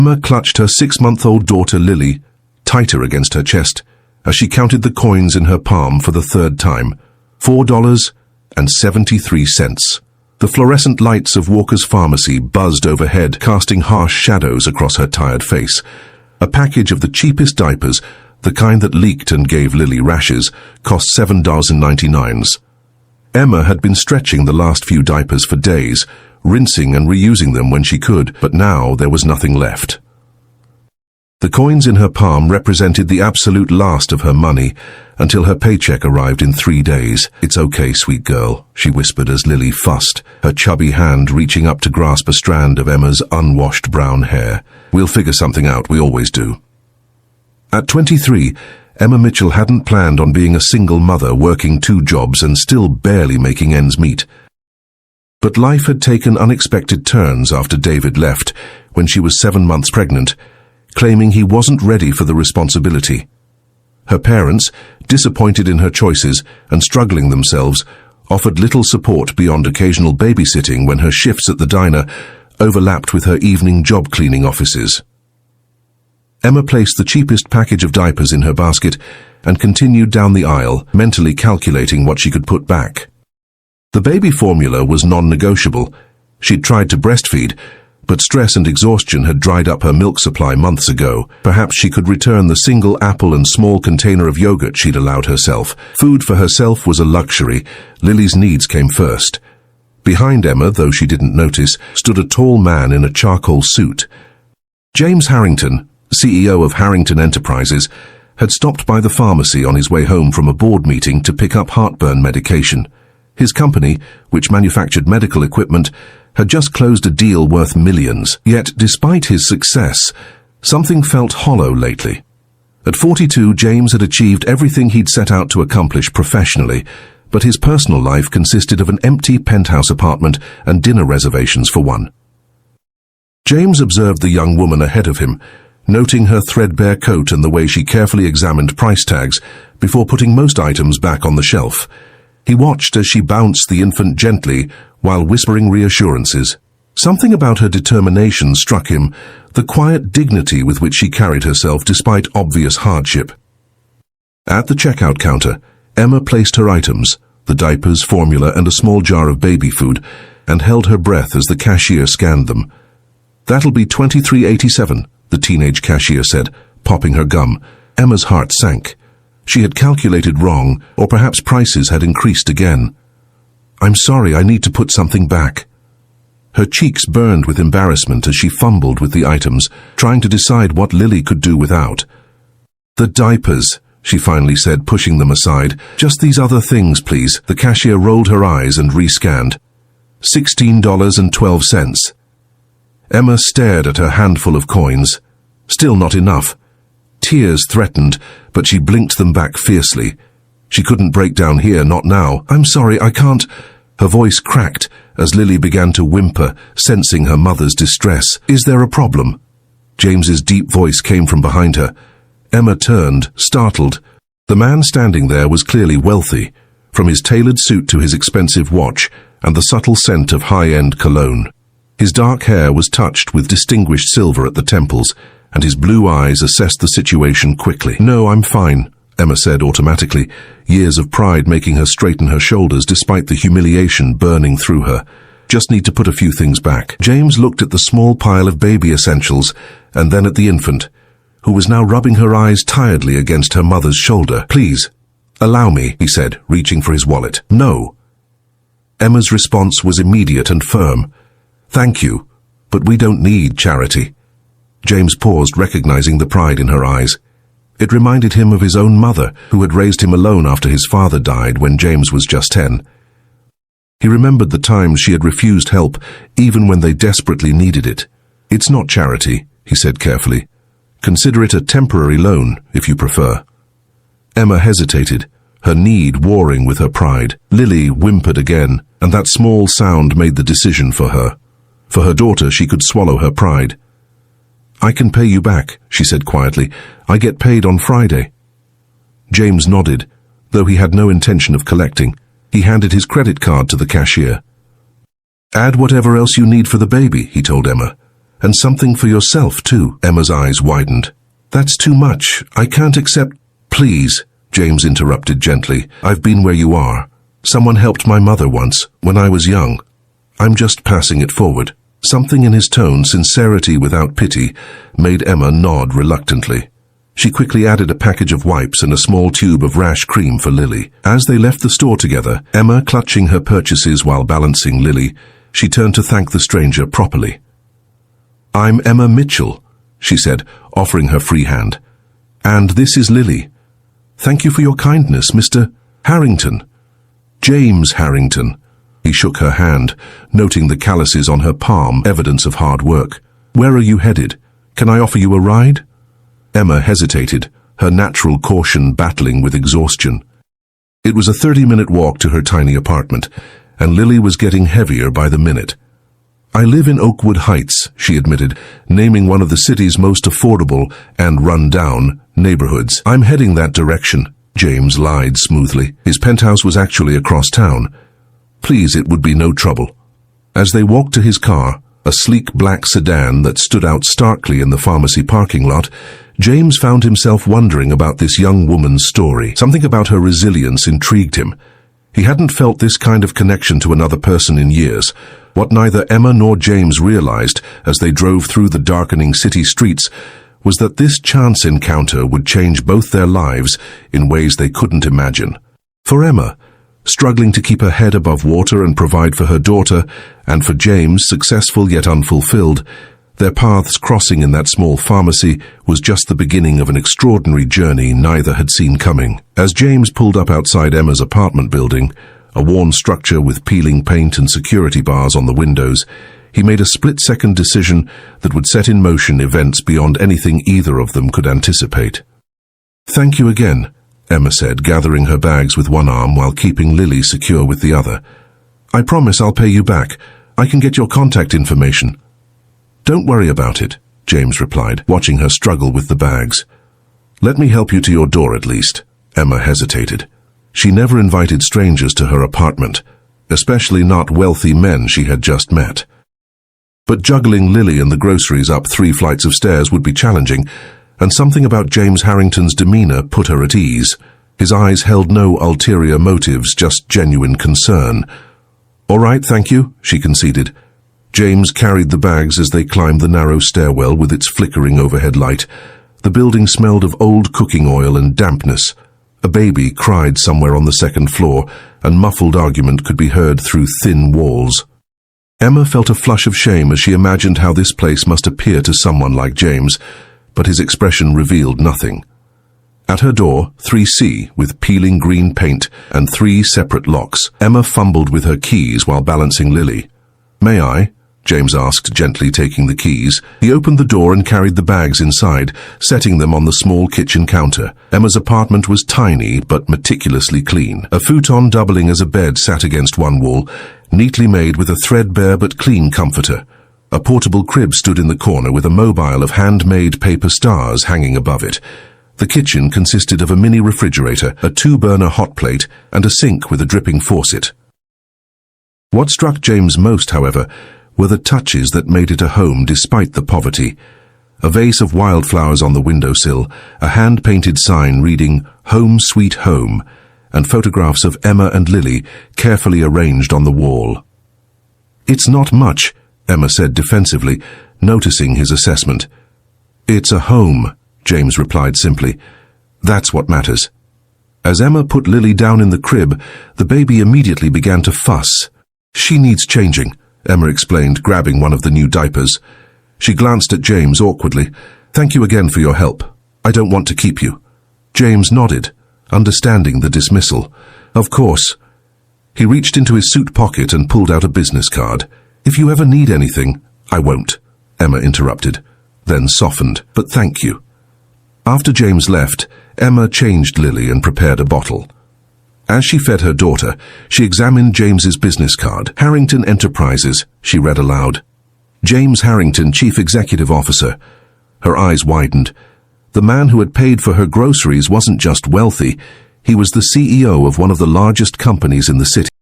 Emma clutched her 6-month-old daughter Lily tighter against her chest as she counted the coins in her palm for the third time. $4.73. The fluorescent lights of Walker's pharmacy buzzed overhead, casting harsh shadows across her tired face. A package of the cheapest diapers, the kind that leaked and gave Lily rashes, cost $7.99. Emma had been stretching the last few diapers for days, rinsing and reusing them when she could, but now there was nothing left. The coins in her palm represented the absolute last of her money until her paycheck arrived in 3 days. "It's okay, sweet girl," she whispered as Lily fussed, her chubby hand reaching up to grasp a strand of Emma's unwashed brown hair. "We'll figure something out, we always do." At 23, Emma Mitchell hadn't planned on being a single mother working 2 jobs and still barely making ends meet. But life had taken unexpected turns after David left when she was 7 months pregnant, claiming he wasn't ready for the responsibility. Her parents, disappointed in her choices and struggling themselves, offered little support beyond occasional babysitting when her shifts at the diner overlapped with her evening job cleaning offices. Emma placed the cheapest package of diapers in her basket and continued down the aisle, mentally calculating what she could put back. The baby formula was non-negotiable. She'd tried to breastfeed, but stress and exhaustion had dried up her milk supply months ago. Perhaps she could return the single apple and small container of yogurt she'd allowed herself. Food for herself was a luxury. Lily's needs came first. Behind Emma, though she didn't notice, stood a tall man in a charcoal suit. James Harrington, CEO of Harrington Enterprises, had stopped by the pharmacy on his way home from a board meeting to pick up heartburn medication. His company, which manufactured medical equipment, had just closed a deal worth millions. Yet, despite his success, something felt hollow lately. At 42, James had achieved everything he'd set out to accomplish professionally, but his personal life consisted of an empty penthouse apartment and dinner reservations for one. James observed the young woman ahead of him, noting her threadbare coat and the way she carefully examined price tags before putting most items back on the shelf. He watched as she bounced the infant gently while whispering reassurances. Something about her determination struck him, the quiet dignity with which she carried herself despite obvious hardship. At the checkout counter, Emma placed her items, the diapers, formula, and a small jar of baby food, and held her breath as the cashier scanned them. "That'll be $23.87, the teenage cashier said, popping her gum. Emma's heart sank. She had calculated wrong, or perhaps prices had increased again. "I'm sorry, I need to put something back." Her cheeks burned with embarrassment as she fumbled with the items, trying to decide what Lily could do without. "The diapers," she finally said, pushing them aside. "Just these other things, please." The cashier rolled her eyes and rescanned. $16.12. Emma stared at her handful of coins. Still not enough. Tears threatened, but she blinked them back fiercely. She couldn't break down here, not now. "I'm sorry, I can't." Her voice cracked as Lily began to whimper, sensing her mother's distress. "Is there a problem?" James's deep voice came from behind her. Emma turned, startled. The man standing there was clearly wealthy, from his tailored suit to his expensive watch and the subtle scent of high-end cologne. His dark hair was touched with distinguished silver at the temples, and his blue eyes assessed the situation quickly. "No, I'm fine," Emma said automatically, years of pride making her straighten her shoulders despite the humiliation burning through her. "Just need to put a few things back." James looked at the small pile of baby essentials and then at the infant, who was now rubbing her eyes tiredly against her mother's shoulder. "Please, allow me," he said, reaching for his wallet. "No." Emma's response was immediate and firm. "Thank you, but we don't need charity." James paused, recognizing the pride in her eyes. It reminded him of his own mother, who had raised him alone after his father died when James was just 10. He remembered the times she had refused help, even when they desperately needed it. "It's not charity," he said carefully. "Consider it a temporary loan, if you prefer." Emma hesitated, her need warring with her pride. Lily whimpered again, and that small sound made the decision for her. For her daughter, she could swallow her pride. "I can pay you back," she said quietly. "I get paid on Friday." James nodded, though he had no intention of collecting. He handed his credit card to the cashier. "Add whatever else you need for the baby," he told Emma. And something for yourself, too. Emma's eyes widened. That's too much. I can't accept— Please, James interrupted gently. I've been where you are. Someone helped my mother once, when I was young. I'm just passing it forward. Something in his tone, sincerity without pity, made Emma nod reluctantly. She quickly added a package of wipes and a small tube of rash cream for Lily. As they left the store together, Emma clutching her purchases while balancing Lily, she turned to thank the stranger properly. I'm Emma Mitchell, she said, offering her free hand. And this is Lily. Thank you for your kindness, Mr. Harrington. James Harrington. He shook her hand, noting the calluses on her palm, evidence of hard work. Where are you headed? Can I offer you a ride? Emma hesitated, her natural caution battling with exhaustion. It was a 30-minute walk to her tiny apartment, and Lily was getting heavier by the minute. I live in Oakwood Heights, she admitted, naming one of the city's most affordable and run-down neighborhoods. I'm heading that direction, James lied smoothly. His penthouse was actually across town. Please, it would be no trouble. As they walked to his car, a sleek black sedan that stood out starkly in the pharmacy parking lot, James found himself wondering about this young woman's story. Something about her resilience intrigued him. He hadn't felt this kind of connection to another person in years. What neither Emma nor James realized as they drove through the darkening city streets was that this chance encounter would change both their lives in ways they couldn't imagine. For Emma, struggling to keep her head above water and provide for her daughter, and for James, successful yet unfulfilled, their paths crossing in that small pharmacy was just the beginning of an extraordinary journey neither had seen coming. As James pulled up outside Emma's apartment building, a worn structure with peeling paint and security bars on the windows, he made a split-second decision that would set in motion events beyond anything either of them could anticipate. Thank you again, Emma said, gathering her bags with one arm while keeping Lily secure with the other. I promise I'll pay you back. I can get your contact information. Don't worry about it, James replied, watching her struggle with the bags. Let me help you to your door at least. Emma hesitated. She never invited strangers to her apartment, especially not wealthy men she had just met. But juggling Lily and the groceries up 3 flights of stairs would be challenging, and something about James Harrington's demeanor put her at ease. His eyes held no ulterior motives, just genuine concern. All right, thank you, she conceded. James carried the bags as they climbed the narrow stairwell with its flickering overhead light. The building smelled of old cooking oil and dampness. A baby cried somewhere on the second floor, and muffled argument could be heard through thin walls. Emma felt a flush of shame as she imagined how this place must appear to someone like James, but his expression revealed nothing. At her door, 3C, with peeling green paint and 3 separate locks, Emma fumbled with her keys while balancing Lily. May I? James asked, gently taking the keys. He opened the door and carried the bags inside, setting them on the small kitchen counter. Emma's apartment was tiny but meticulously clean. A futon doubling as a bed sat against one wall, neatly made with a threadbare but clean comforter. A portable crib stood in the corner with a mobile of handmade paper stars hanging above it. The kitchen consisted of a mini refrigerator, a 2-burner hot plate, and a sink with a dripping faucet. What struck James most, however, were the touches that made it a home despite the poverty. A vase of wildflowers on the windowsill, a hand-painted sign reading "Home Sweet Home," and photographs of Emma and Lily carefully arranged on the wall. It's not much, Emma said defensively, noticing his assessment. It's a home, James replied simply. That's what matters. As Emma put Lily down in the crib, the baby immediately began to fuss. She needs changing, Emma explained, grabbing one of the new diapers. She glanced at James awkwardly. Thank you again for your help. I don't want to keep you. James nodded, understanding the dismissal. Of course. He reached into his suit pocket and pulled out a business card. If you ever need anything— I won't, Emma interrupted, then softened. But thank you. After James left, Emma changed Lily and prepared a bottle. As she fed her daughter, she examined James's business card. Harrington Enterprises, she read aloud. James Harrington, Chief Executive Officer. Her eyes widened. The man who had paid for her groceries wasn't just wealthy, he was the CEO of one of the largest companies in the city.